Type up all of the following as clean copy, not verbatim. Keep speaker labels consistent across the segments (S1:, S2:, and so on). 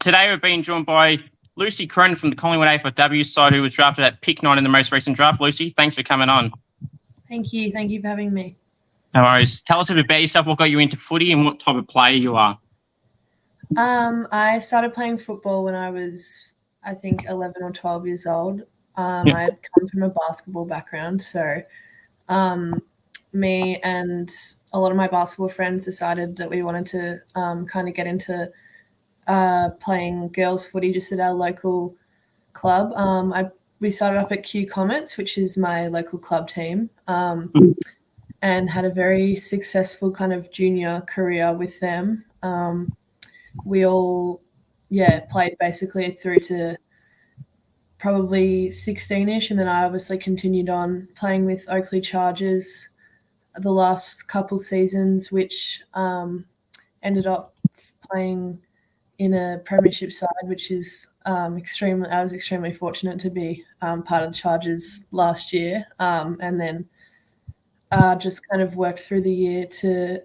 S1: today we're being joined by Lucy Cronin from the Collingwood AFLW side, who was drafted at pick 9 in the most recent draft. Lucy, thanks for coming on.
S2: Thank you. Thank you for having me.
S1: No worries. Tell us a bit about yourself, what got you into footy and what type of player you are.
S2: I started playing football when I was, I think, 11 or 12 years old. I had come from a basketball background, so me and a lot of my basketball friends decided that we wanted to kind of get into playing girls footy just at our local club. We started up at Q Comets, which is my local club team, and had a very successful kind of junior career with them. We all, played basically through to probably 16-ish, and then I obviously continued on playing with Oakleigh Chargers the last couple seasons, which ended up playing in a premiership side, which is I was extremely fortunate to be part of the Chargers last year, and then just kind of worked through the year to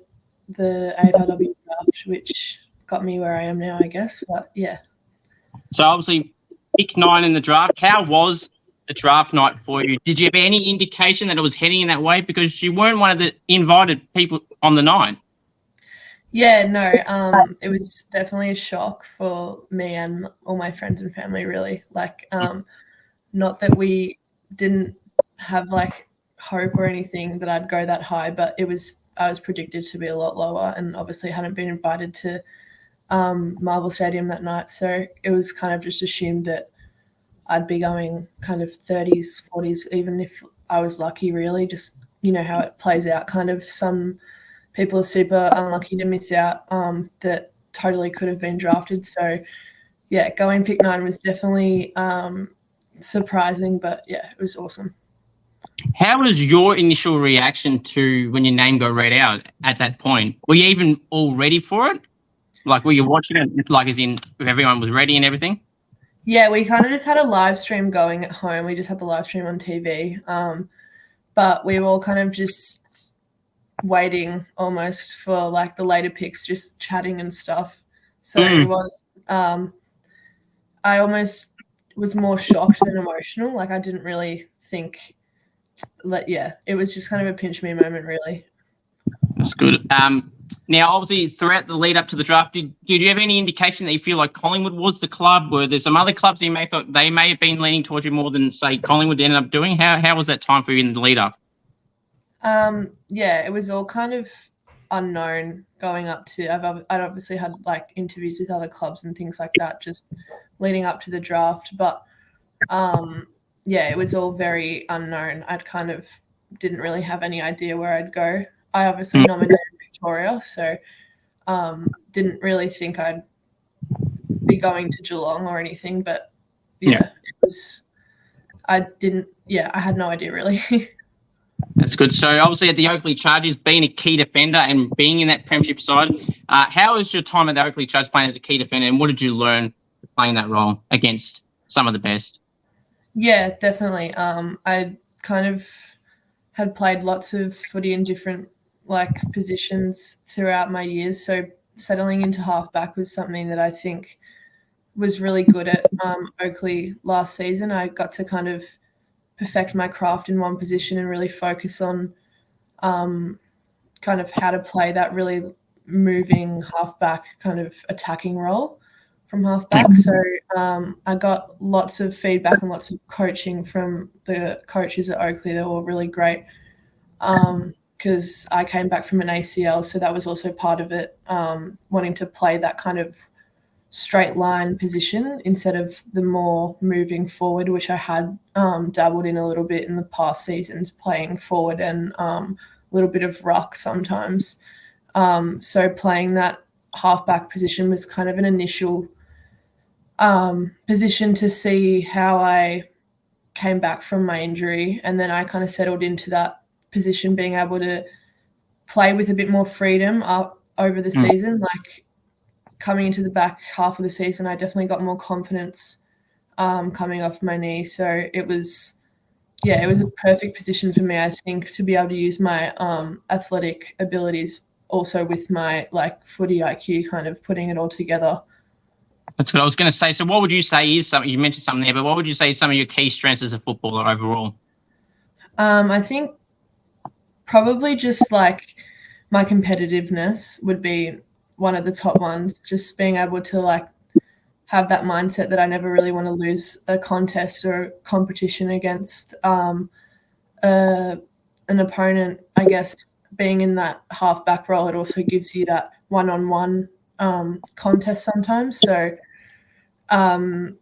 S2: the AFLW draft, which got me where I am now, I guess. But yeah.
S1: So obviously, pick 9 in the draft. How was the draft night for you? Did you have any indication that it was heading in that way? Because you weren't one of the invited people on the 9.
S2: Yeah, no, it was definitely a shock for me and all my friends and family, really. Like, not that we didn't have, like, hope or anything that I'd go that high, but I was predicted to be a lot lower, and obviously hadn't been invited to Marvel Stadium that night. So it was kind of just assumed that I'd be going kind of 30s, 40s, even if I was lucky, really. Just, you know, how it plays out. Kind of some people are super unlucky to miss out that totally could have been drafted. So, yeah, going pick 9 was definitely surprising, but, yeah, it was awesome.
S1: How was your initial reaction to when your name got read out at that point? Were you even all ready for it? Like, were you watching it, like, as in if everyone was ready and everything?
S2: Yeah, we kind of just had a live stream going at home. We just had the live stream on TV. But we were all kind of just waiting almost for, like, the later picks, just chatting and stuff. So it was I almost was more shocked than emotional. Like, I didn't really think that, it was just kind of a pinch me moment, really.
S1: That's good. Now, obviously, throughout the lead up to the draft, did you have any indication that you feel like Collingwood was the club? Were there some other clubs that you may thought they may have been leaning towards you more than, say, Collingwood ended up doing? How was that time for you in the lead up?
S2: It was all kind of unknown going up to. I'd obviously had, like, interviews with other clubs and things like that just leading up to the draft, but it was all very unknown. I'd kind of didn't really have any idea where I'd go. I obviously nominated Victoria, so didn't really think I'd be going to Geelong or anything, but it was. I had no idea, really.
S1: That's good. So obviously at the Oakleigh Chargers, being a key defender and being in that premiership side, how was your time at the Oakleigh Chargers playing as a key defender, and what did you learn playing that role against some of the best? Yeah,
S2: definitely. I kind of had played lots of footy in different, like, positions throughout my years. So settling into halfback was something that I think was really good at Oakleigh last season. I got to kind of perfect my craft in one position and really focus on kind of how to play that really moving halfback kind of attacking role from halfback. So I got lots of feedback and lots of coaching from the coaches at Oakleigh. They were all really great because I came back from an ACL, so that was also part of it, wanting to play that kind of straight line position instead of the more moving forward, which I had dabbled in a little bit in the past seasons, playing forward and a little bit of ruck sometimes. So playing that halfback position was kind of an initial position to see how I came back from my injury, and then I kind of settled into that position, being able to play with a bit more freedom over the season. Like, coming into the back half of the season, I definitely got more confidence coming off my knee. So it was a perfect position for me, I think, to be able to use my athletic abilities also with my, like, footy IQ, kind of putting it all together.
S1: That's what I was going to say. So what would you say is something, you mentioned something there, but what would you say is some of your key strengths as a footballer overall?
S2: I think probably just like my competitiveness would be one of the top ones, just being able to like have that mindset that I never really want to lose a contest or a competition against an opponent. I guess being in that half-back role, it also gives you that one-on-one contest sometimes. So, having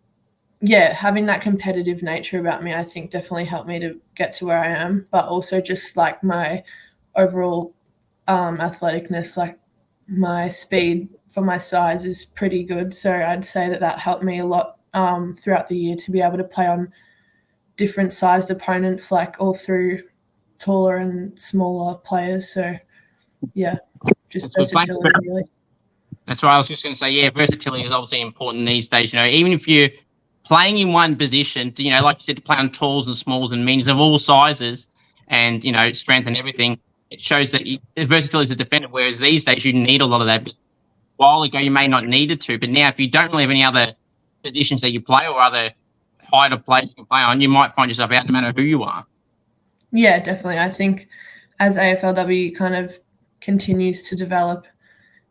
S2: that competitive nature about me, I think definitely helped me to get to where I am, but also just like my overall athleticness, like my speed for my size is pretty good. So I'd say that helped me a lot throughout the year to be able to play on different sized opponents, like all through taller and smaller players. So, yeah, just versatility, really.
S1: That's right. I was just going to say, yeah, versatility is obviously important these days. You know, even if you're playing in one position, you know, like you said, to play on talls and smalls and means of all sizes and, you know, strength and everything, it shows that versatility is a defender, whereas these days you need a lot of that. A while ago, you may not need it to, but now if you don't really have any other positions that you play or other height of players you can play on, you might find yourself out no matter who you are.
S2: Yeah, definitely. I think as AFLW kind of continues to develop,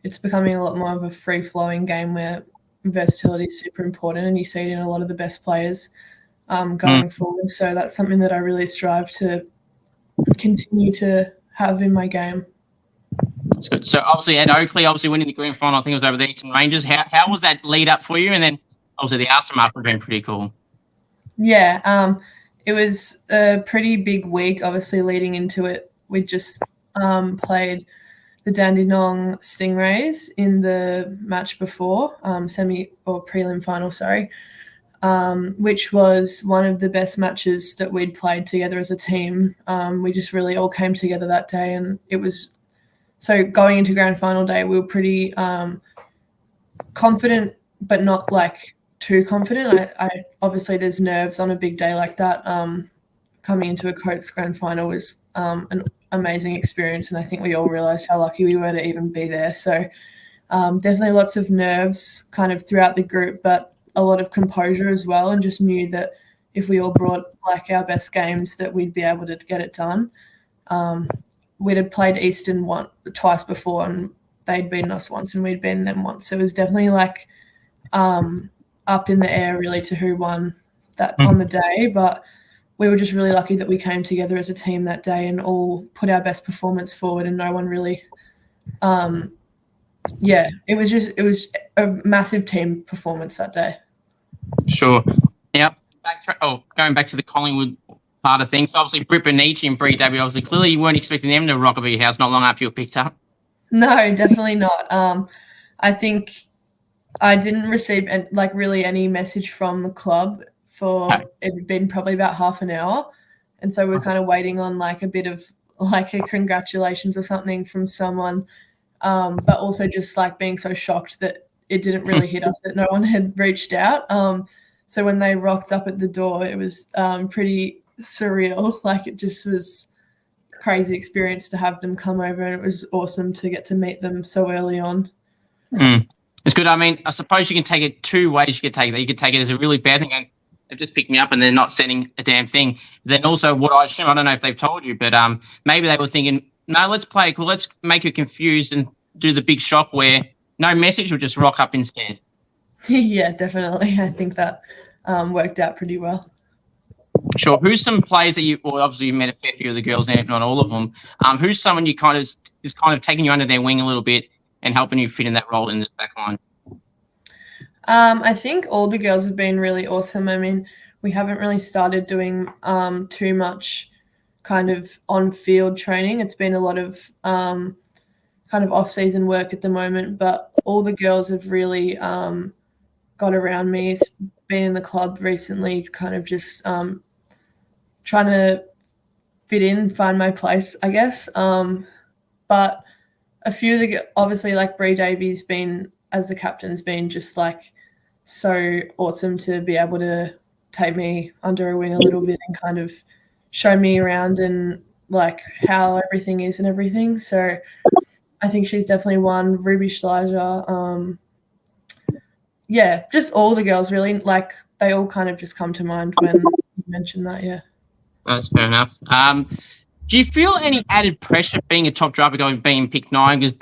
S2: it's becoming a lot more of a free-flowing game where versatility is super important, and you see it in a lot of the best players going forward. So that's something that I really strive to continue to have in my game.
S1: That's good. So obviously at Oakleigh, winning the grand final, I think it was over the Eastern Rangers. How was that lead up for you? And then obviously the aftermath would have been pretty cool.
S2: Yeah, it was a pretty big week, obviously, leading into it. We just played the Dandenong Stingrays in the match before, semi or prelim final, which was one of the best matches that we'd played together as a team. We just really all came together that day, and it was so going into grand final day, we were pretty confident, but not like too confident. I obviously there's nerves on a big day like that. Coming into a Coates grand final was an amazing experience, and I think we all realised how lucky we were to even be there. So definitely lots of nerves kind of throughout the group, but a lot of composure as well, and just knew that if we all brought like our best games that we'd be able to get it done. We'd have played Eastern twice before, and they'd beaten us once and we'd beaten them once. So it was definitely like up in the air really to who won that on the day, but we were just really lucky that we came together as a team that day and all put our best performance forward, and no one really it was a massive team performance that day.
S1: Sure. Now, going back to the Collingwood part of things, obviously Britt, Bonnici and Davey, obviously clearly you weren't expecting them to rock a big house not long after you were picked up.
S2: No, definitely not. I think I didn't receive really any message from the club for it had been probably about half an hour, and so we're kind of waiting on like a bit of like a congratulations or something from someone, but also just like being so shocked that it didn't really hit us that no one had reached out. So when they rocked up at the door, it was pretty surreal. Like it just was a crazy experience to have them come over, and it was awesome to get to meet them so early on.
S1: It's good. I mean, I suppose you can take it two ways. You could take it. You could take it as a really bad thing, and they've just picked me up and they're not sending a damn thing. Then also what I assume, I don't know if they've told you, but maybe they were thinking, no, let's play it cool. Let's make you confused and do the big shock where no message will just rock up instead.
S2: Yeah, definitely. I think that worked out pretty well.
S1: Sure. Who's some players that obviously you met a fair few of the girls now, if not all of them. Who's someone you kind of is kind of taking you under their wing a little bit and helping you fit in that role in the back line?
S2: I think all the girls have been really awesome. I mean, we haven't really started doing too much kind of on-field training. It's been a lot of kind of off-season work at the moment, but all the girls have really got around me. It's been in the club recently, kind of just trying to fit in, find my place, I guess. But a few of the, obviously, like Bree Davey's been, as the captain, has been just like so awesome to be able to take me under her wing a little bit and kind of show me around and like how everything is and everything. So I think she's definitely one. Ruby Schleicher, yeah, just all the girls really, like they all kind of just come to mind when you mentioned that. Yeah.
S1: That's fair enough. Do you feel any added pressure being a top driver going being picked 9? Because,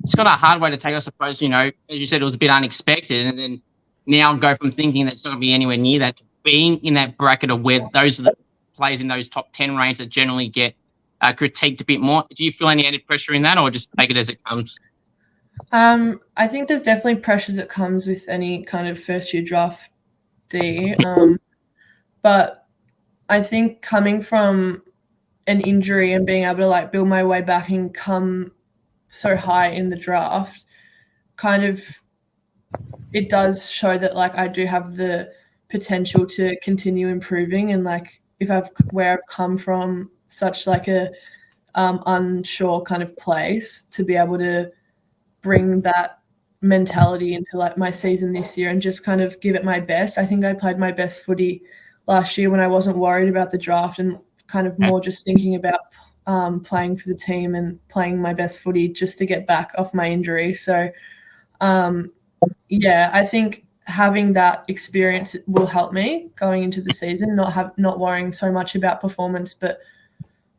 S1: it's got a hard way to take, I suppose, as you said, it was a bit unexpected. And then now go from thinking that it's not going to be anywhere near that to being in that bracket of where those are the players in those top 10 range that generally get critiqued a bit more. Do you feel any added pressure in that, or just take it as it comes?
S2: I think there's definitely pressure that comes with any kind of first-year draftee. But I think coming from an injury and being able to like build my way back and come so high in the draft, kind of it does show that like I do have the potential to continue improving, and like where I've come from such like a unsure kind of place to be able to bring that mentality into like my season this year and just kind of give it my best. I think I played my best footy last year when I wasn't worried about the draft and kind of more just thinking about playing for the team and playing my best footy just to get back off my injury. So, I think having that experience will help me going into the season, not worrying so much about performance, but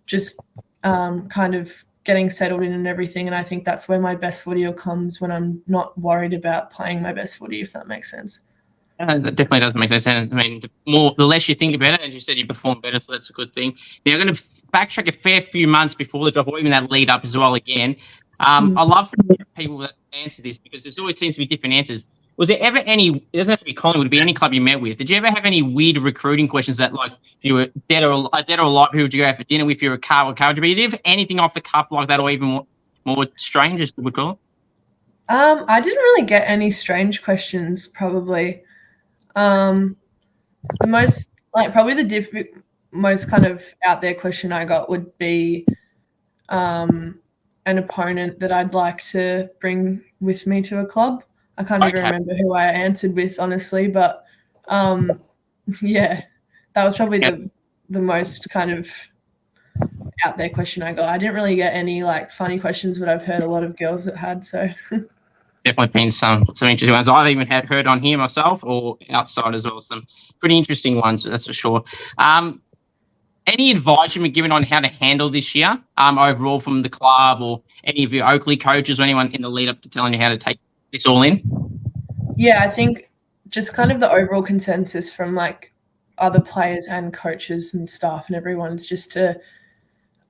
S2: just kind of getting settled in and everything. And I think that's where my best footy comes, when I'm not worried about playing my best footy, if that makes sense.
S1: That definitely does make sense. I mean, the less you think about it, as you said, you perform better, so that's a good thing. Now, I'm going to backtrack a fair few months before the draft, or even that lead up as well again. I love people that answer this, because there always seems to be different answers. Was there ever any, it doesn't have to be Collingwood, it would be any club you met with, did you ever have any weird recruiting questions that, like, you were dead or alive, who would you go out for dinner with, if you were a car or car? Did you have anything off the cuff like that, or even more strange, as we would call it?
S2: I didn't really get any strange questions, probably. The most, like, probably the most kind of out there question I got would be an opponent that I'd like to bring with me to a club. I can't even remember who I answered with, honestly, but that was probably the most kind of out there question I got. I didn't really get any like funny questions, but I've heard a lot of girls that had, so.
S1: Definitely been some interesting ones. I've even heard on here myself, or outside as well. Some pretty interesting ones, that's for sure. Any advice you've been given on how to handle this year overall from the club, or any of your Oakleigh coaches, or anyone in the lead up to telling you how to take this all in? Yeah,
S2: I think just kind of the overall consensus from like other players and coaches and staff and everyone's just to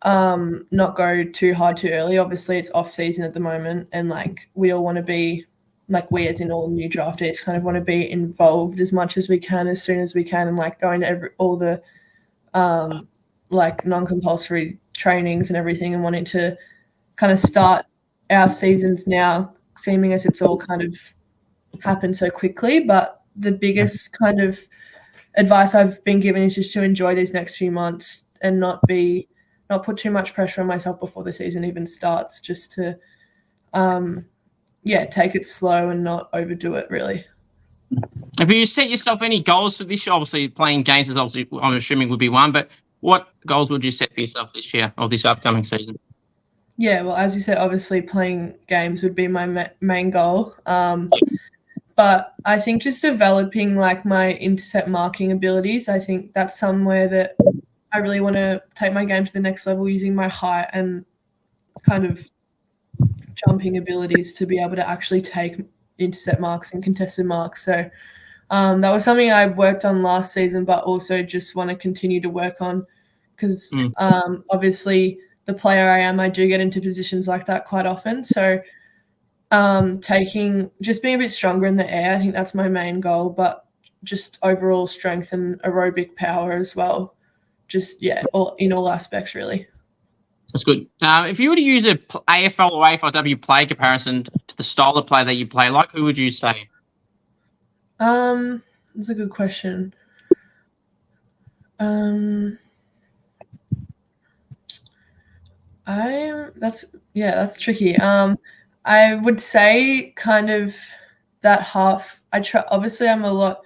S2: not go too hard too early. Obviously it's off season at the moment, and like we all want to be, like we as in all new draftees kind of want to be involved as much as we can, as soon as we can, and like going to all the like non-compulsory trainings and everything, and wanting to kind of start our seasons now, seeming as it's all kind of happened so quickly. But the biggest kind of advice I've been given is just to enjoy these next few months and not put too much pressure on myself before the season even starts, just to take it slow and not overdo it, really.
S1: Have you set yourself any goals for this year? Obviously playing games is obviously, I'm assuming, would be one, but what goals would you set for yourself this year, or this upcoming season?
S2: Yeah, well, as you said, obviously playing games would be my main goal. But I think just developing like my intercept marking abilities, I think that's somewhere that I really want to take my game to the next level, using my height and kind of jumping abilities to be able to actually take intercept marks and contested marks. So that was something I worked on last season, but also just want to continue to work on, because obviously the player I am, I do get into positions like that quite often. So just being a bit stronger in the air, I think that's my main goal, but just overall strength and aerobic power as well. Just, in all aspects, really.
S1: That's good. If you were to use a AFL or AFLW play comparison to the style of play that you play, like, who would you say?
S2: That's a good question. That's tricky. I would say kind of that half. Obviously, I'm a lot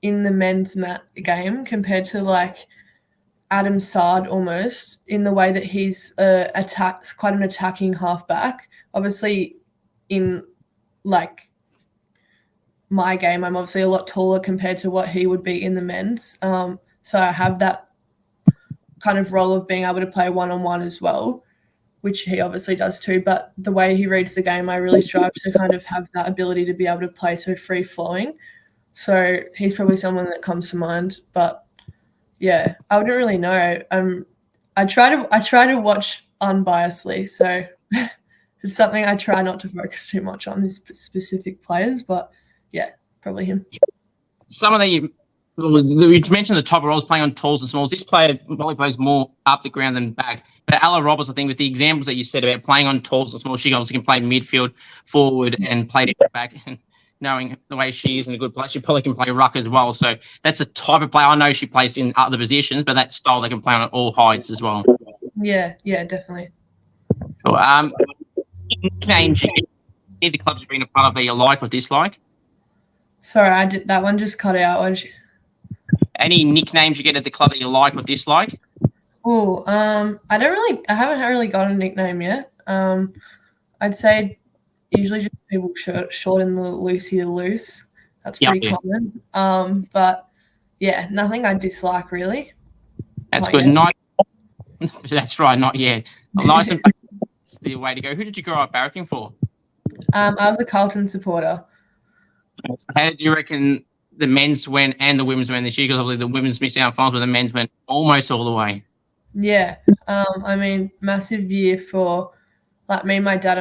S2: in the men's game compared to like Adam Sard, almost, in the way that he's quite an attacking halfback. Obviously, in like my game. I'm obviously a lot taller compared to what he would be in the men's. So I have that kind of role of being able to play one-on-one as well, which he obviously does too. But the way he reads the game, I really strive to kind of have that ability to be able to play so free-flowing. So he's probably someone that comes to mind. But, yeah, I wouldn't really know. I try to watch unbiasedly, so it's something I try not to focus too much on, these specific players. But, yeah, probably him.
S1: Some of you mentioned the top roles playing on talls and smalls. This player probably plays more up the ground than back. But Ella Roberts, I think, with the examples that you said about playing on talls and smalls, she obviously can play midfield, forward, and play it back. And knowing the way she is in a good place, she probably can play ruck as well. So that's a type of player. I know she plays in other positions, but that style they can play on all heights as well.
S2: Yeah, definitely.
S1: Sure. Nicknames the clubs have been a part of that you like or dislike?
S2: Sorry, that one just cut out.
S1: Any nicknames you get at the club that you like or dislike?
S2: Oh, I haven't really got a nickname yet. I'd say usually just people shorten the Lucy to Loose. That's pretty common. But yeah, nothing I dislike really.
S1: That's good. Not. That's right. Not yet. Nice and that's the way to go. Who did you grow up barracking for?
S2: I was a Carlton supporter.
S1: How did you reckon the men's went and the women's went this year? Because obviously the women's missed out on finals, but the men's went almost all the way.
S2: Yeah. I mean, massive year for, like, me and my dad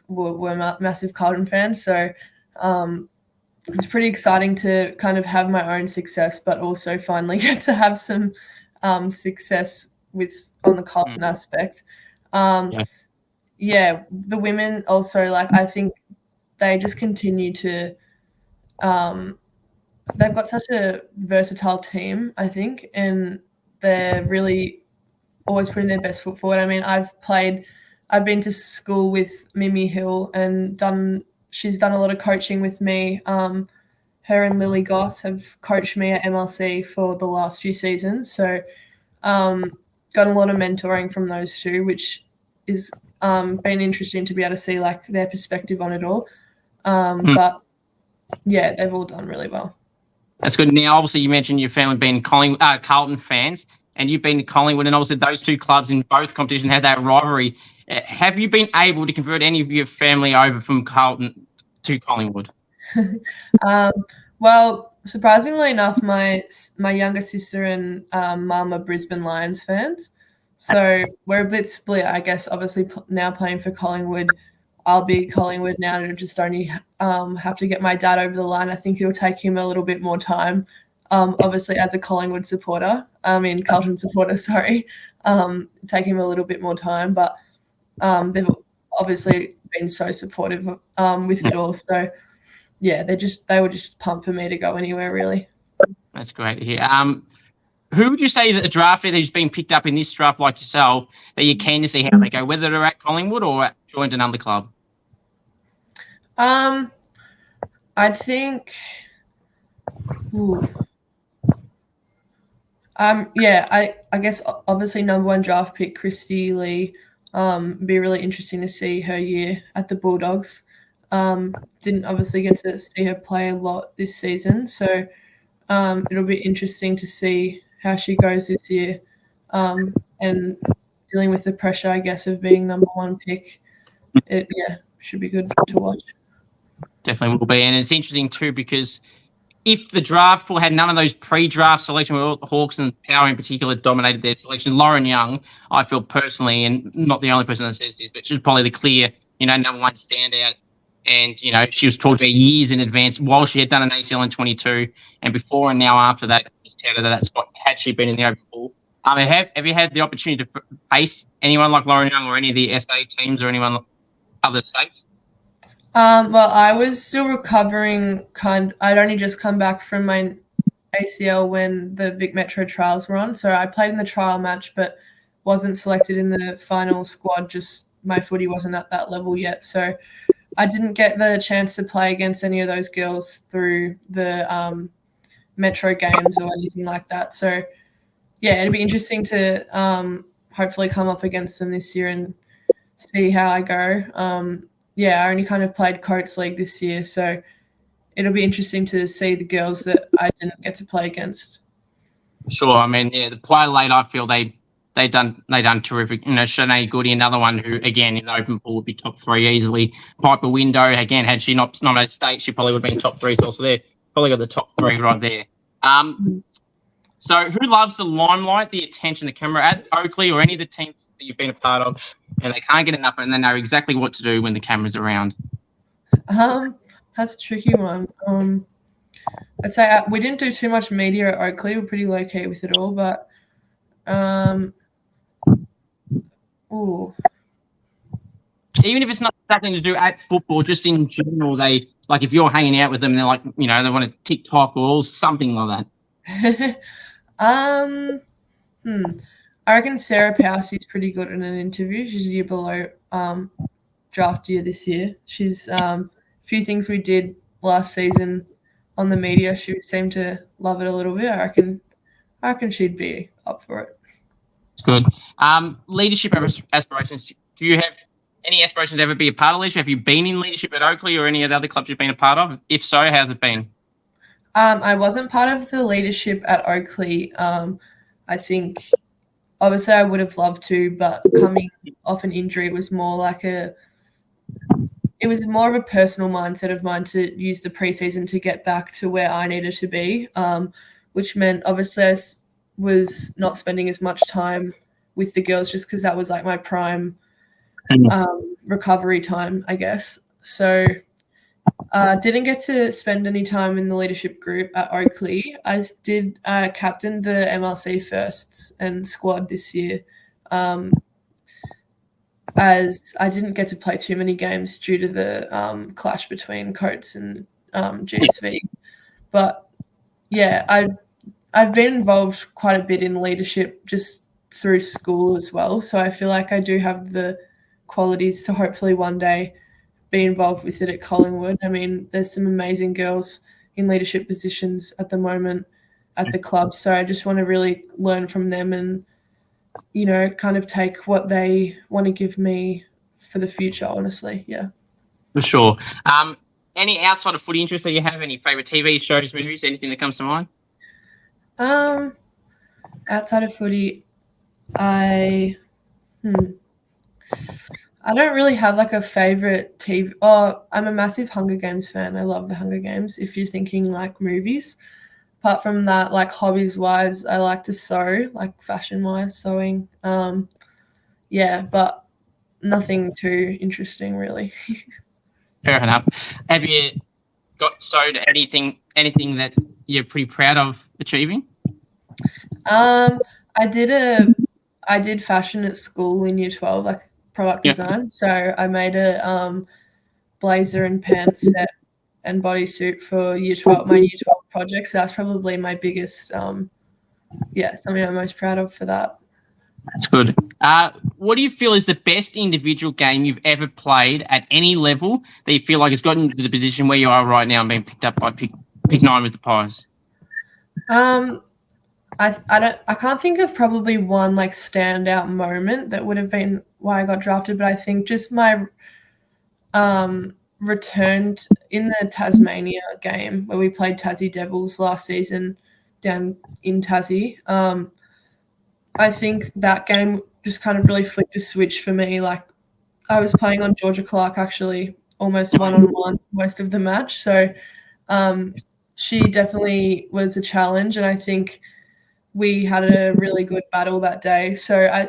S2: were massive Carlton fans. So it's pretty exciting to kind of have my own success, but also finally get to have some success on the Carlton aspect. Yeah, the women also, like, I think they just continue to they've got such a versatile team, I think, and they're really always putting their best foot forward. I mean, I've been to school with Mimi Hill and she's done a lot of coaching with me. Her and Lily Goss have coached me at MLC for the last few seasons. So got a lot of mentoring from those two, which is been interesting to be able to see, like, their perspective on it all. But yeah, they've all done really well.
S1: That's good. Now, obviously, you mentioned your family being Carlton fans, and you've been to Collingwood, and obviously those two clubs in both competitions had that rivalry. Have you been able to convert any of your family over from Carlton to Collingwood?
S2: Well, surprisingly enough, my younger sister and mum are Brisbane Lions fans. So we're a bit split, I guess. Obviously, now playing for Collingwood, I'll be Collingwood now to just only have to get my dad over the line. I think it'll take him a little bit more time. Obviously, as a Collingwood supporter, Carlton supporter, sorry, take him a little bit more time. But they've obviously been so supportive with it all. So yeah, they were just pumped for me to go anywhere, really.
S1: That's great to hear. Who would you say is a draftee who's been picked up in this draft like yourself that you're keen to see how they go, whether they're at Collingwood or joined another club?
S2: I think I guess obviously number one draft pick Christy Lee. Be really interesting to see her year at the Bulldogs. Didn't obviously get to see her play a lot this season, so it'll be interesting to see how she goes this year, and dealing with the pressure, I guess, of being number one pick. It should be good to watch. Definitely
S1: will be, and it's interesting too because if the draft had none of those pre-draft selection where Hawks and Power in particular dominated their selection, Lauren Young, I feel personally, and not the only person that says this, but she's probably the clear, number one standout. And, she was talked about years in advance while she had done an ACL in 22 and before and now after that, just touted that spot had she been in the open pool. Have you had the opportunity to face anyone like Lauren Young or any of the SA teams or anyone like other states?
S2: Well, I was still recovering. I'd only just come back from my ACL when the Vic Metro trials were on. So I played in the trial match, but wasn't selected in the final squad. Just my footy wasn't at that level yet. So I didn't get the chance to play against any of those girls through the Metro games or anything like that. So, yeah, it'd be interesting to hopefully come up against them this year and see how I go. I only kind of played Coates League this year, so it'll be interesting to see the girls that I didn't get to play against.
S1: Sure. I mean, yeah, the player late, I feel they done terrific. You know, Shanae Goody, another one who, again, in the open pool would be top 3 easily. Piper Window, again, had she not nominated state, she probably would have been top 3. So there, probably got the top 3 right there. So who loves the limelight, the attention, the camera at Oakleigh or any of the teams that you've been a part of, and they can't get enough and they know exactly what to do when the camera's around?
S2: That's a tricky one. I'd say we didn't do too much media at Oakleigh. We're pretty low key with it all, but
S1: even if it's not something to do at football, just in general, they like if you're hanging out with them, they're like, you know, they want to TikTok or something like that.
S2: I reckon Sarah Powsey's pretty good in an interview. She's a year below draft year this year. She's a few things we did last season on the media. She seemed to love it a little bit. I reckon she'd be up for it.
S1: It's good. Leadership aspirations. Do you have any aspirations to ever be a part of leadership? Have you been in leadership at Oakleigh or any of the other clubs you've been a part of? If so, how's it been?
S2: I wasn't part of the leadership at Oakleigh. I think obviously I would have loved to, but coming off an injury, it was more of a personal mindset of mine to use the preseason to get back to where I needed to be, which meant obviously I was not spending as much time with the girls just because that was like my prime recovery time, I guess. So didn't get to spend any time in the leadership group at Oakleigh. I did captain the MLC firsts and squad this year, as I didn't get to play too many games due to the clash between Coates and GSV. But yeah, I've been involved quite a bit in leadership just through school as well. So I feel like I do have the qualities to hopefully one day be involved with it at Collingwood. I mean, there's some amazing girls in leadership positions at the moment at the club. So I just want to really learn from them and, you know, kind of take what they want to give me for the future, honestly. Yeah.
S1: For sure. Any outside of footy interests that you have? Any favourite TV shows, movies, anything that comes to mind?
S2: Outside of footy, I don't really have like a favorite TV. Oh, I'm a massive Hunger Games fan. I love the Hunger Games. If you're thinking like movies, apart from that, like hobbies wise, I like to sew, like fashion wise, sewing. Yeah, but nothing too interesting really.
S1: Fair enough. Have you got sewed anything that you're pretty proud of achieving?
S2: I did fashion at school in year 12, like product design. So I made a blazer and pants set and bodysuit for my year 12 project. So that's probably my biggest, something I'm most proud of for that.
S1: That's good. What do you feel is the best individual game you've ever played at any level that you feel like it's gotten to the position where you are right now and being picked up by Pick 9 with the Pies?
S2: I can't think of probably one like standout moment that would have been why I got drafted, but I think just my return in the Tasmania game where we played Tassie Devils last season down in Tassie. I think that game just kind of really flipped a switch for me. Like I was playing on Georgia Clark actually almost one-on-one most of the match. So she definitely was a challenge, and I think we had a really good battle that day. So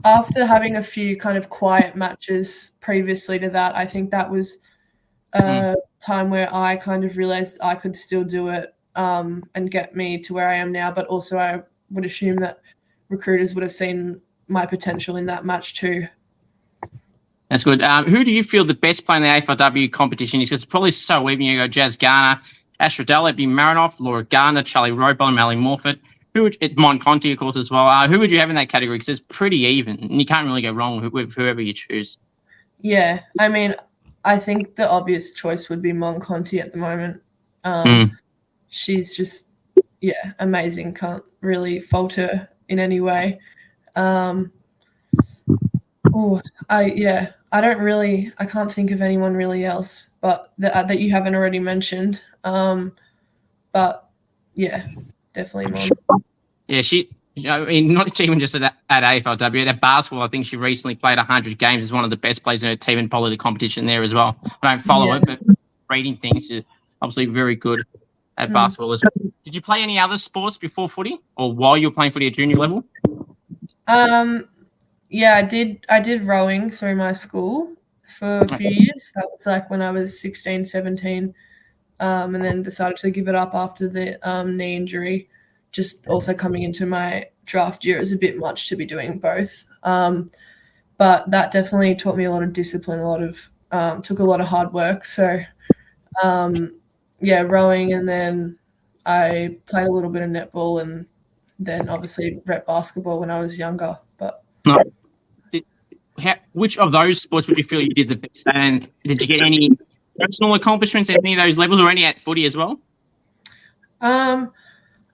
S2: after having a few kind of quiet matches previously to that, I think that was a time where I kind of realized I could still do it and get me to where I am now. But also I would assume that recruiters would have seen my potential in that match too.
S1: That's good. Who do you feel the best player in the AFLW competition is? Because it's probably so even you go Jazz Garner, Ash Riddell, Eddie Marinoff, Laura Garner, Charlie Roebel, Melly Morfitt. Mon Conti, of course, as well. Who would you have in that category? Because it's pretty even, and you can't really go wrong with whoever you choose.
S2: Yeah, I mean, I think the obvious choice would be Mon Conti at the moment. She's just, amazing. Can't really fault her in any way. I I can't think of anyone really else, but that you haven't already mentioned. But yeah, definitely Mon.
S1: Yeah, I mean, not even just at AFLW, at basketball, I think she recently played 100 games as one of the best players in her team and followed the competition there as well. I don't follow it, but reading things, she's obviously very good at basketball as well. Did you play any other sports before footy or while you were playing footy at junior level?
S2: Yeah, I did rowing through my school for a few years. That was like when I was 16, 17, and then decided to give it up after the knee injury. Just also coming into my draft year, it was a bit much to be doing both. But that definitely taught me a lot of discipline, took a lot of hard work. So, yeah, rowing, and then I played a little bit of netball, and then obviously rep basketball when I was younger. But
S1: which of those sports would you feel you did the best? And did you get any personal accomplishments at any of those levels, or any at footy as well?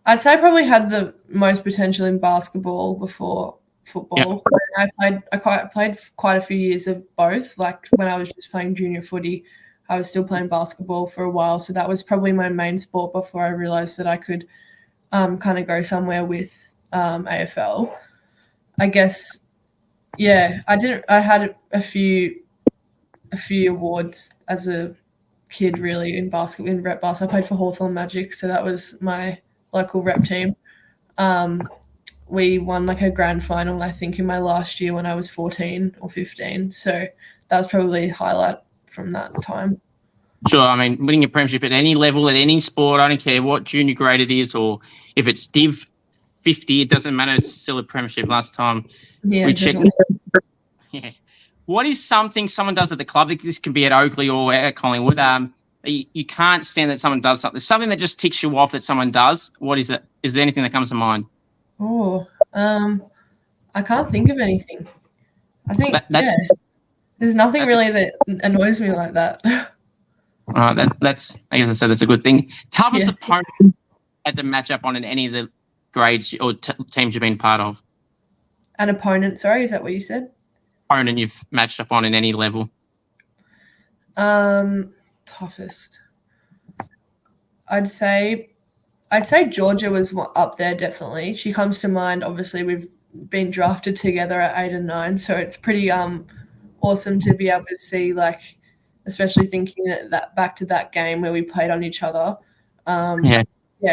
S2: I'd say I probably had the most potential in basketball before football. Yep. I played quite a few years of both. Like when I was just playing junior footy, I was still playing basketball for a while. So that was probably my main sport before I realised that I could kind of go somewhere with AFL. I guess, yeah, I had a few awards as a kid really in rep basketball. I played for Hawthorn Magic, so that was my local rep team. We won like a grand final, I think, in my last year when I was 14 or 15. So that was probably a highlight from that time.
S1: Sure. I mean, winning a premiership at any level, at any sport, I don't care what junior grade it is, or if it's Div 50, it doesn't matter. It's still a premiership. Last time we checked. Yeah. What is something someone does at the club? This can be at Oakleigh or at Collingwood. You can't stand that someone does something that just ticks you off that someone does. What is it? Is there anything that comes to mind?
S2: Oh, I can't think of anything. I think there's nothing really that annoys me like that.
S1: That's I guess I said that's a good thing. Toughest opponent at the matchup on in any of the grades or teams you've been part of.
S2: An opponent, sorry, is that what you said?
S1: Opponent you've matched up on in any level.
S2: Toughest. I'd say Georgia was up there definitely. She comes to mind. Obviously, we've been drafted together at 8 and 9, so it's pretty awesome to be able to see, like, especially thinking that back to that game where we played on each other. Yeah,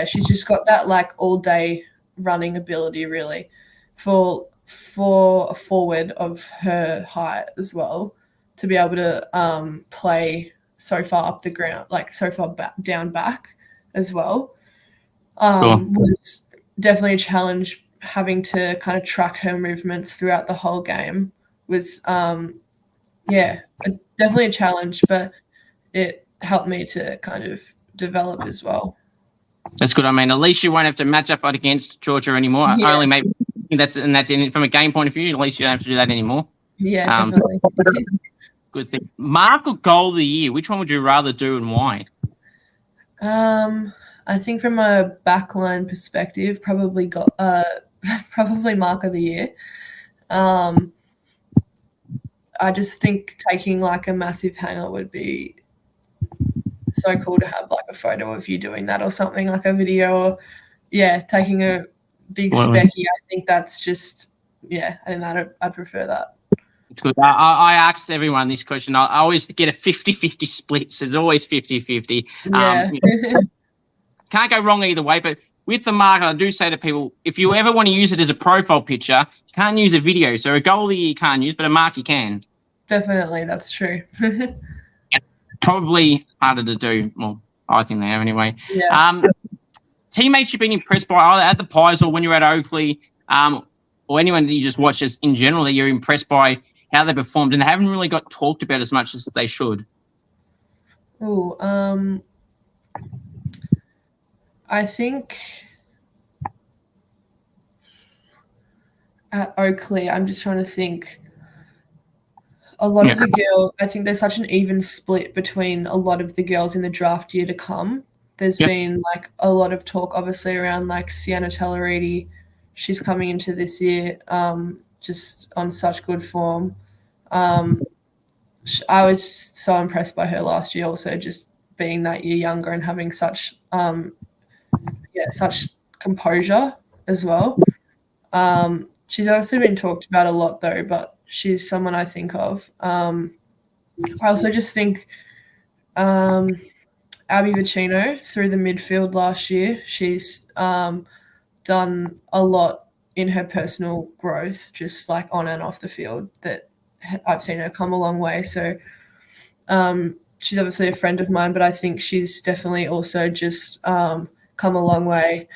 S2: she's just got that like all day running ability really for a forward of her height as well, to be able to play so far up the ground, like so far down back as well. Was definitely a challenge. Having to kind of track her movements throughout the whole game was definitely a challenge, but it helped me to kind of develop as well.
S1: That's good. I mean, at least you won't have to match up against Georgia anymore.
S2: Yeah.
S1: Only maybe that's in from a game point of view. At least you don't have to do that anymore.
S2: Yeah, definitely.
S1: Good thing. Mark or goal of the year? Which one would you rather do and why?
S2: I think from a backline perspective, probably mark of the year. I just think taking like a massive hanger would be so cool to have like a photo of you doing that or something, like a video, or taking a big specky. I think that's just I think that I'd prefer that.
S1: Good. I asked everyone this question. I always get a 50-50 split, so there's always 50-50. Can't go wrong either way, but with the mark, I do say to people, if you ever want to use it as a profile picture, you can't use a video. So a goalie you can't use, but a mark you can.
S2: Definitely, that's true.
S1: Probably harder to do. Well, I think they have anyway.
S2: Yeah.
S1: Teammates you've been impressed by either at the Pies or when you're at Oakleigh, or anyone that you just watch just in general that you're impressed by how they performed and they haven't really got talked about as much as they should?
S2: I think at Oakleigh, I'm just trying to think. A lot of the girls, I think there's such an even split between a lot of the girls in the draft year to come. There's been like a lot of talk, obviously, around like Sienna Telleridi. She's coming into this year just on such good form. I was so impressed by her last year. Also, just being that year younger and having such such composure as well. She's obviously been talked about a lot though, but she's someone I think of. I also just think Abby Vicino through the midfield last year, she's done a lot in her personal growth, just like on and off the field, that I've seen her come a long way. So she's obviously a friend of mine, but I think she's definitely also just come a long way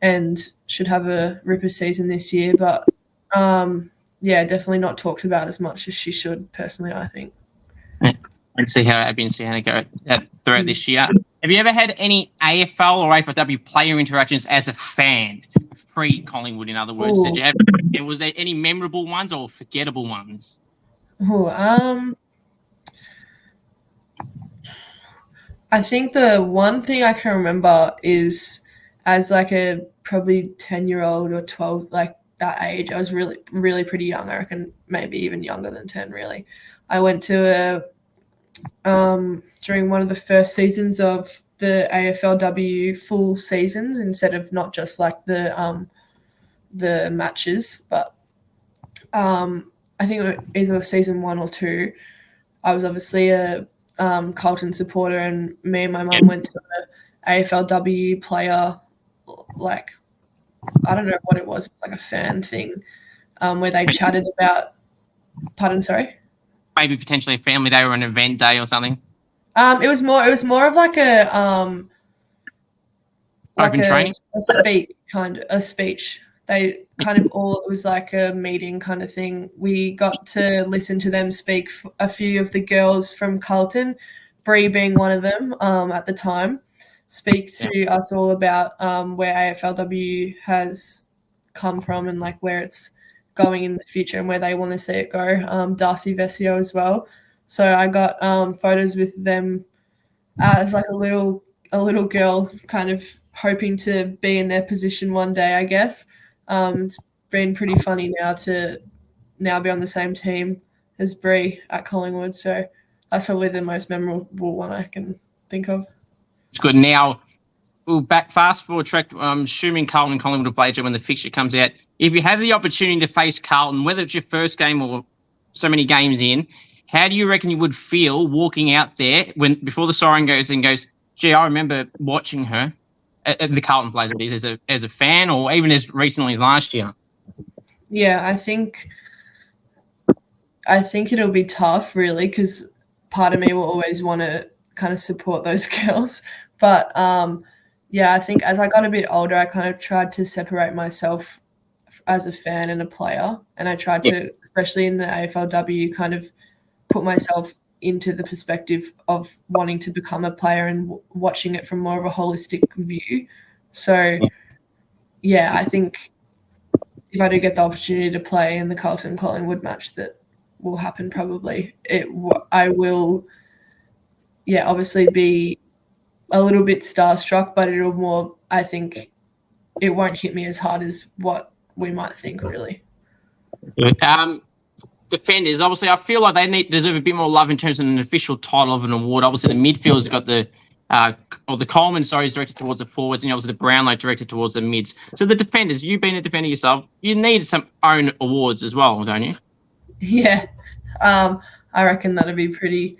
S2: and should have a ripper season this year. But definitely not talked about as much as she should, personally, I think.
S1: And see how Abby and Sienna go throughout this year. Have you ever had any AFL or AFLW player interactions as a fan, pre-Collingwood, in other words? Did you have? Was there any memorable ones or forgettable ones?
S2: I think the one thing I can remember is as like a probably 10-year-old or 12, like that age, I was really, really pretty young. I reckon maybe even younger than 10, really. I went to during one of the first seasons of the AFLW full seasons, instead of not just like the matches, but I think either season 1 or 2, I was obviously a Carlton supporter, and me and my mum went to the AFLW player, like, I don't know what it was like a fan thing, where they chatted about, pardon, sorry?
S1: Maybe potentially a family day or an event day or something.
S2: It was more of like a
S1: open training,
S2: a speech. They kind of it was like a meeting kind of thing. We got to listen to them speak, a few of the girls from Carlton, Bree being one of them at the time, speak to us all about where AFLW has come from and like where it's going in the future and where they want to see it go. Darcy, Vescio as well. So I got photos with them as like a little girl, kind of hoping to be in their position one day, I guess. It's been pretty funny now to be on the same team as Bree at Collingwood. So that's probably the most memorable one I can think of.
S1: It's good. Now, we'll fast forward track. I'm assuming Carlton and Collingwood will play each other when the fixture comes out. If you have the opportunity to face Carlton, whether it's your first game or so many games in, how do you reckon you would feel walking out there before the siren goes and goes, gee, I remember watching her at the Carlton plays, it is, as a fan, or even as recently as last year?
S2: Yeah, I think it'll be tough, really, because part of me will always want to kind of support those girls. But I think as I got a bit older, I kind of tried to separate myself as a fan and a player, and I tried to, especially in the AFLW, kind of put myself into the perspective of wanting to become a player and watching it from more of a holistic view. So, I think if I do get the opportunity to play in the Carlton-Collingwood match that will happen probably, I will, obviously be a little bit starstruck, but it'll more, I think it won't hit me as hard as what we might think, really.
S1: Defenders, obviously, I feel like they deserve a bit more love in terms of an official title of an award. Obviously, the midfield's got the Coleman, is directed towards the forwards, and obviously the Brownlow directed towards the mids. So the defenders, you being a defender yourself, you need some own awards as well, don't you?
S2: Yeah, I reckon that'd be pretty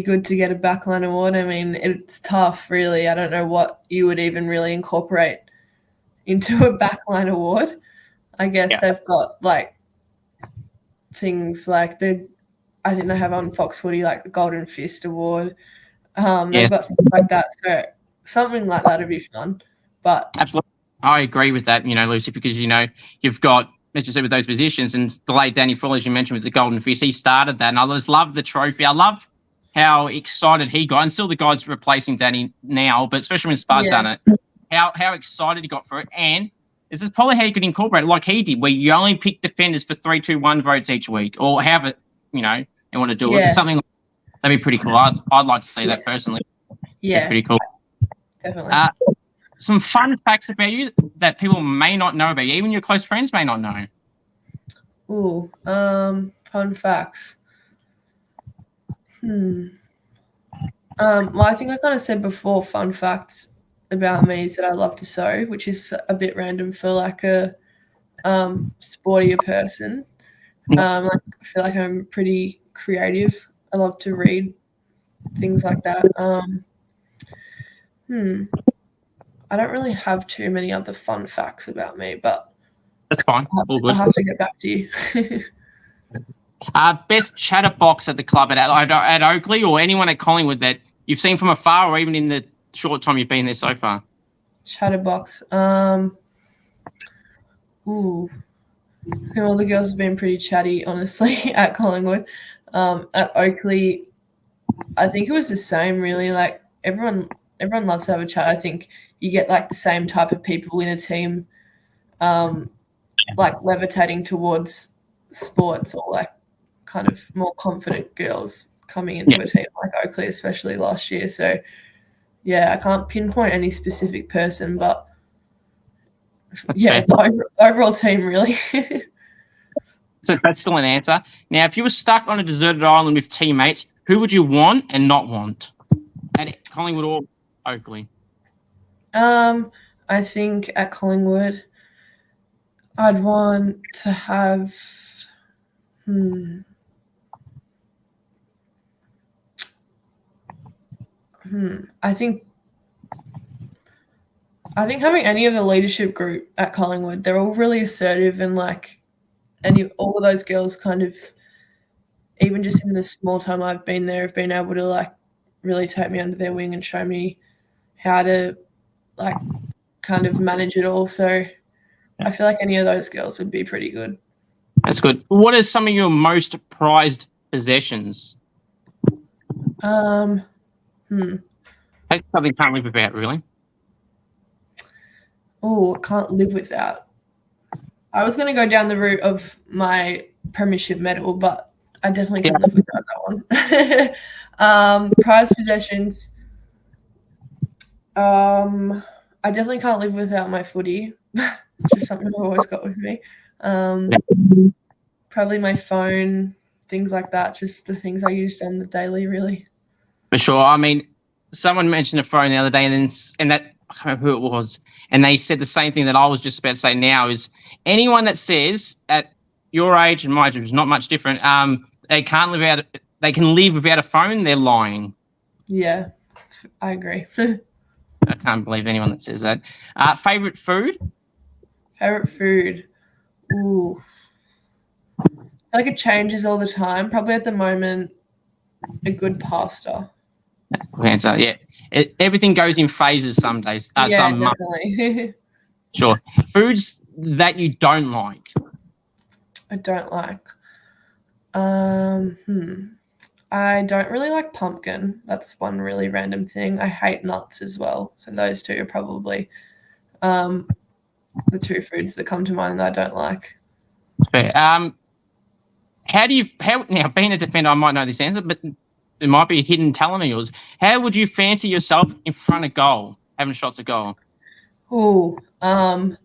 S2: good to get a backline award. I mean, it's tough, really. I don't know what you would even really incorporate into a backline award. I guess they've got like things like I think they have on Fox Footy like the Golden Fist Award. They've got things like that. So something like that would be fun. But
S1: absolutely, I agree with that, Lucy, because you've got, as you said, with those positions, and the late Danny Fuller, as you mentioned, with the Golden Fist, he started that, and I just love the trophy. I love how excited he got, and still the guys replacing Danny now, but especially when Spud done it, how excited he got for it. And this is probably how you could incorporate it like he did, where you only pick defenders for 3-2-1 votes each week, or however, you want to do it. Something like that'd be pretty cool. I'd like to see that personally. Yeah. Pretty cool.
S2: Definitely.
S1: Some fun facts about you that people may not know about you, even your close friends may not know.
S2: Ooh, fun facts. Well, I think I kind of said before, fun facts about me is that I love to sew, which is a bit random for like a sportier person. I feel like I'm pretty creative. I love to read, things like that. I don't really have too many other fun facts about me, but
S1: That's fine.
S2: I'll have to get back to you.
S1: Best chatterbox at the club at Oakleigh, or anyone at Collingwood that you've seen from afar, or even in the short time you've been there so far?
S2: Chatterbox. All the girls have been pretty chatty, honestly, at Collingwood. At Oakleigh, I think it was the same, really. Like everyone loves to have a chat. I think you get like the same type of people in a team, like levitating towards sports, or like kind of more confident girls coming into a team like Oakleigh, especially last year. So yeah, I can't pinpoint any specific person, but
S1: that's fair.
S2: The overall team, really.
S1: So that's still an answer. Now, if you were stuck on a deserted island with teammates, who would you want and not want at Collingwood or Oakleigh?
S2: I think at Collingwood, I'd want to have. I think having any of the leadership group at Collingwood, they're all really assertive, and like, all of those girls kind of, even just in the small time I've been there, have been able to like really take me under their wing and show me how to like kind of manage it all. So I feel like any of those girls would be pretty good.
S1: That's good. What are some of your most prized possessions?
S2: That's
S1: something you can't live without, really.
S2: Oh, can't live without. I was going to go down the route of my premiership medal, but I definitely can't live without that one. Prized possessions. I definitely can't live without my footy. It's just something I've always got with me. Probably my phone, things like that. Just the things I use on the daily, really.
S1: For sure. I mean, someone mentioned a phone the other day, and that I can't remember who it was, and they said the same thing that I was just about to say now, is anyone that says at your age and my age, is not much different, they can live without a phone, they're lying.
S2: Yeah, I agree.
S1: I can't believe anyone that says that. Favorite food?
S2: Favorite food? Ooh. I feel like it changes all the time. Probably at the moment, a good pasta.
S1: That's a good answer. Yeah, everything goes in phases some days. Some
S2: definitely.
S1: Sure. Foods that you don't like?
S2: I don't like. I don't really like pumpkin. That's one really random thing. I hate nuts as well. So those two are probably the two foods that come to mind that I don't like.
S1: Fair. Now being a defender, I might know this answer, but it might be a hidden talent of yours. How would you fancy yourself in front of goal, having shots at goal?
S2: Oh, I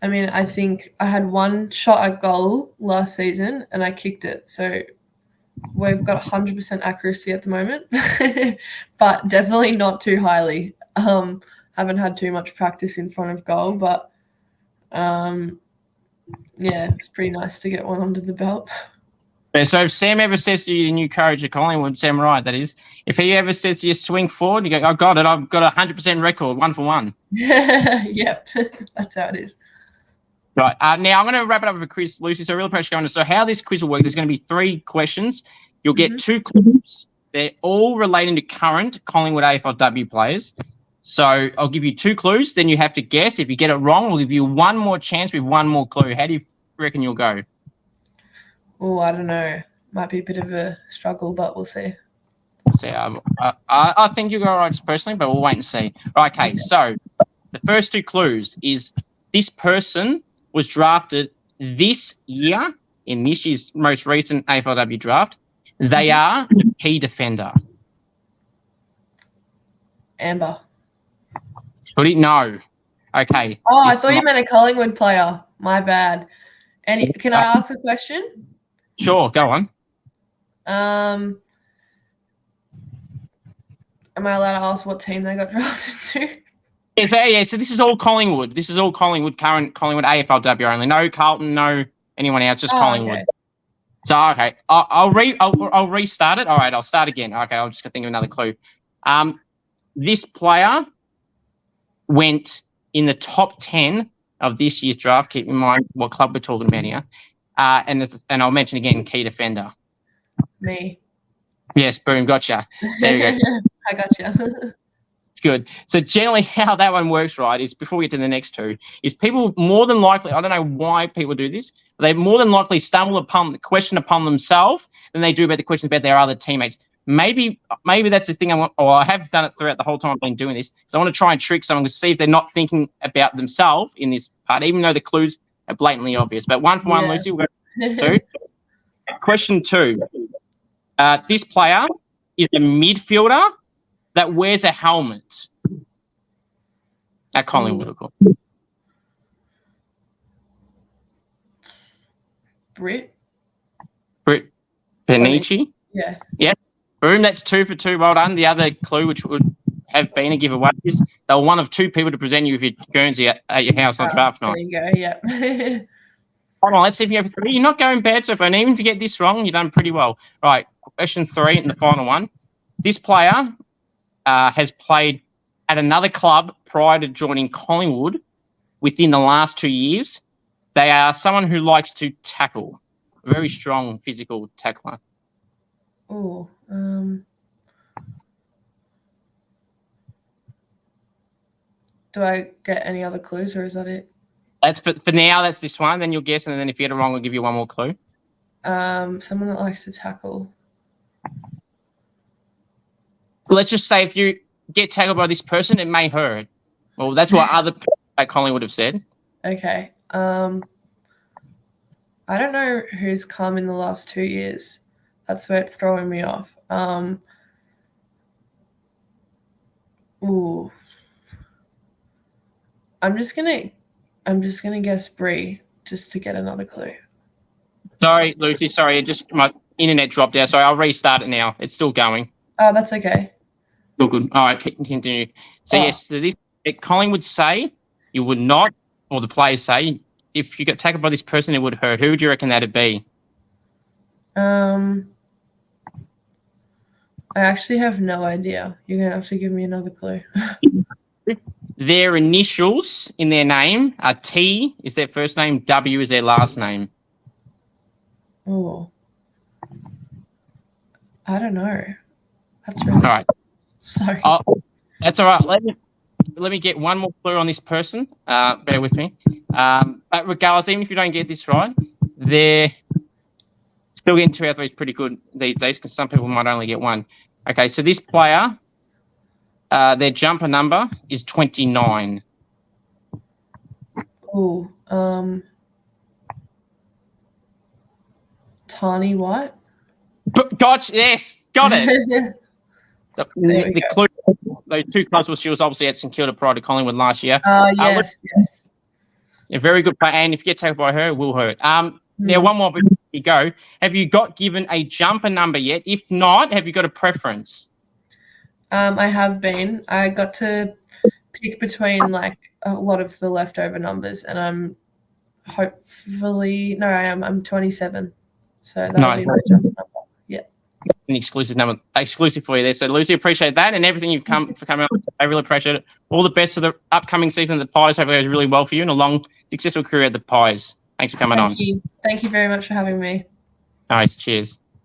S2: mean, I think I had one shot at goal last season and I kicked it. So we've got 100% accuracy at the moment, but definitely not too highly. Haven't had too much practice in front of goal, but it's pretty nice to get one under the belt.
S1: So if Sam ever says to you, the new coach at Collingwood, Sam Wright, that is, if he ever says to you, swing forward, you go, I got it. I've got a 100% record, 1 for 1.
S2: Yep, that's how it is.
S1: Right. Now I'm going to wrap it up with a quiz, Lucy. So really pressure going. So how this quiz will work, there's going to be 3 questions. You'll get 2 clues. They're all relating to current Collingwood AFLW players. So I'll give you 2 clues. Then you have to guess. If you get it wrong, we'll give you one more chance with one more clue. How do you reckon you'll go?
S2: Oh, I don't know. Might be a bit of a struggle, but we'll see.
S1: So I think you'll go all right just personally, but we'll wait and see. Right, okay, so the first 2 clues is this person was drafted this year in this year's most recent AFLW draft. They are a key defender.
S2: Amber.
S1: No. Okay.
S2: Oh, I thought you meant a Collingwood player. My bad. Can I ask a question?
S1: Sure, go on.
S2: Am I allowed to ask what team they got drafted to?
S1: So this is all Collingwood. This is all Collingwood, current Collingwood AFLW only. No Carlton, no anyone else, just Collingwood.
S2: Okay.
S1: So, okay, I'll restart it. All right, I'll start again. Okay, I'll just think of another clue. This player went in the top 10 of this year's draft. Keep in mind what club we're talking about here. And I'll mention again, key defender.
S2: Me.
S1: Yes, boom, gotcha. There you go.
S2: I gotcha.
S1: It's good. So generally how that one works, right, is before we get to the next two, is people more than likely, I don't know why people do this, but they more than likely stumble upon the question upon themselves than they do about the question about their other teammates. Maybe that's the thing I want, or I have done it throughout the whole time I've been doing this. So I want to try and trick someone to see if they're not thinking about themselves in this part, even though the clues are blatantly obvious. But one for one, Lucy, we'll go to two. Question 2. This player is a midfielder that wears a helmet. At Collingwood, of course.
S2: Britt.
S1: Bonnici.
S2: Yeah.
S1: Yeah. Boom, that's 2 for 2. Well done. The other clue, which would have been a giveaway, is they were one of 2 people to present you with your Guernsey at your house on draft night.
S2: There you go, yeah.
S1: Hold on, let's see if you have 3. You're not going bad so far. And even if you get this wrong, you've done pretty well. Right, question 3 and the final one. This player has played at another club prior to joining Collingwood within the last 2 years. They are someone who likes to tackle. A very strong physical tackler.
S2: Oh, do I get any other clues or is that it?
S1: That's for now. That's this one. Then you'll guess, and then if you get it wrong, I'll give you one more clue.
S2: Someone that likes to tackle.
S1: Let's just say if you get tackled by this person, it may hurt. Well, that's what other people at Collingwood have said.
S2: Okay. I don't know who's come in the last 2 years. That's where it's throwing me off. Ooh. I'm just gonna guess Bree just to get another clue.
S1: Sorry, Lucy. Sorry, my internet dropped out. Sorry, I'll restart it now. It's still going.
S2: Oh, that's okay.
S1: Still good. All right, continue. So yes, this Collingwood say you would not, or the players say, if you got tackled by this person, it would hurt. Who would you reckon that'd be?
S2: I actually have no idea. You're gonna have to give me another clue.
S1: Their initials in their name are T is their first name, W is their last name.
S2: Oh, I don't know. That's really
S1: all right.
S2: Sorry.
S1: That's all right. Let me get one more clue on this person. Bear with me. But regardless, even if you don't get this right, they're still getting 2 out of 3 is pretty good these days because some people might only get 1. Okay, so this player, their jumper number is 29.
S2: Oh, Tani what?
S1: Gotcha. Yes, got it. the clue, those 2 clubs were she was obviously at St Kilda prior to Collingwood last year.
S2: Yes.
S1: A very good player, and if you get tackled by her, it will hurt. Now, one more before you go. Have you got given a jumper number yet? If not, have you got a preference?
S2: I have been. I got to pick between like a lot of the leftover numbers, and I'm I'm 27, so that'll be my jumper number. Yeah.
S1: An exclusive number, exclusive for you there. So, Lucy, appreciate that and everything you've come for coming on. I really appreciate it. All the best for the upcoming season of the Pies. Hopefully, it goes really well for you and a long, successful career at the Pies. Thanks for coming on.
S2: Thank you very much for having me.
S1: Nice. Cheers.